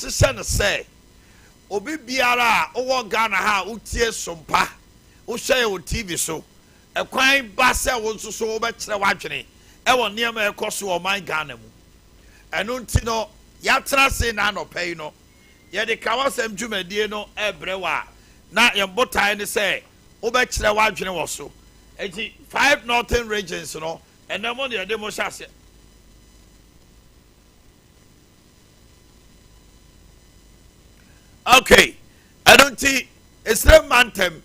yɛahyehyɛ no sɛ obi biara a ɔwɔ Ghana ha wotie Sompa wohwɛ yɛ wɔ TV so ɛkwan ba sɛ wo nso so wobɛkyerɛ w'adwene ɛwɔ nneɛma ɛkɔ so wɔ ɔman Ghana mu ɛno nti no yɛatena se na anɔpɛ yi no yɛde kawasɛm dwumadie no ɛbrɛ wɔ a na yɛmbotae ne sɛ wobɛkyerɛ w'adwene wɔ so enti 5 northern regions no ɛnɛ mo ne yɛde mo hyɛ aseɛ. Okay, I don't see it's the Mountain,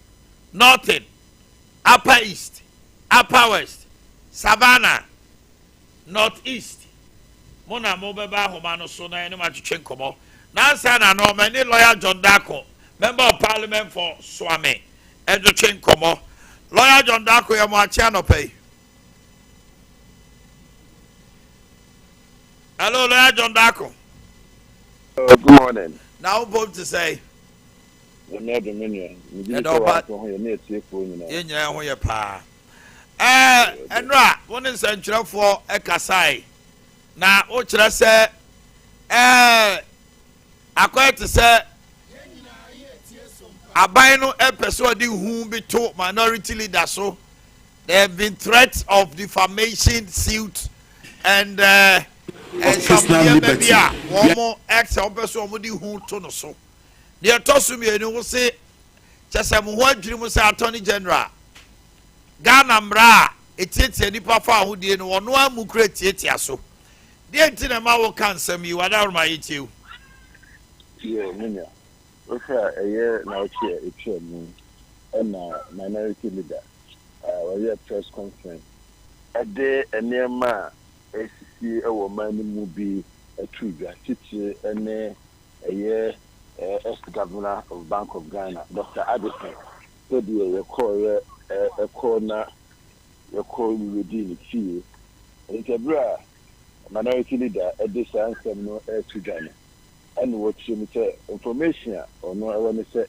Northern, Upper East, Upper West, Savannah, Northeast. Mona Mobeba Homano Sona and Machenkomo. Nansana no many lawyer John Dako, Member of Parliament for Swami, and the Chenkomo. Lawyer John Dako Yamachiano pay. Hello, Lawyer John Dako. Good morning. Now, both to say, you know the minion. You know, but you pa. And right, 1 century for a Kasai. Now, what should I say? I quite to say, I buy no episode who be told minority leaders so there have been threats of defamation suit and some maybe one more ex person who to no so. They toss me and will say, Chesamu dream say Attorney General Ghana Mra, it's a nipa fa who did no one mu create it so. The entire maw cancer me, whatever my eat you. Yeah, Minya. Okay, a year now, it's a moon and minority leader. We have press conference. A day and near ma. See a woman movie a true teacher and a year ex-governor of Bank of Ghana, Dr. Ade Akye. So the call a corner your call within the field. It's a bra minority leader at this answer no to Ghana. And what you say information or no I want to say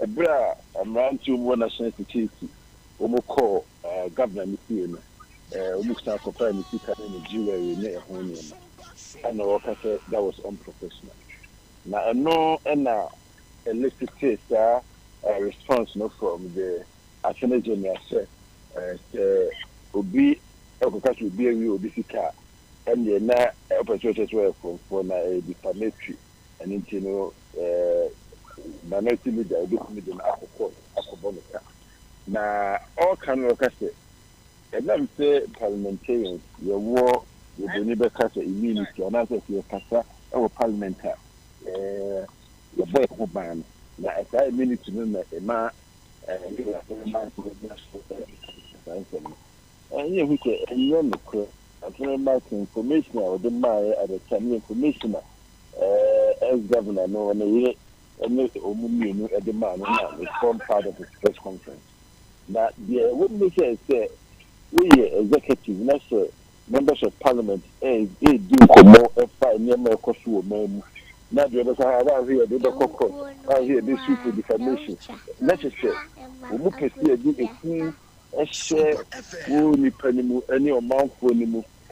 a bra around to one national security. Call governor Missy. We start comparing the jewelry near home. And that was unprofessional. Now, I know and a listed case response no from the Attorney General said, be a will be a real difficult and the not opportunities were for a defamatory and into minority leader document alcohol. Now, all kind of and let me say parliamentarians, your war with the neighbor cast immunity, and as if you're cast our parliamentary, your boy ban. Now, as I mean to know a man, and you have a man to the national. And here we say, and you're not clear. I'm talking about information or the mayor at the time information as governor, no one away, and make the Omanhene Yaw at the man, and form part of the press conference. Now, the wouldn't say, we executive, not members of parliament, do more and near my costume. Not the other side around here, the cocoa, out here, this super defamation. Necessary. We can see a good a share, only penny, any amount for any move.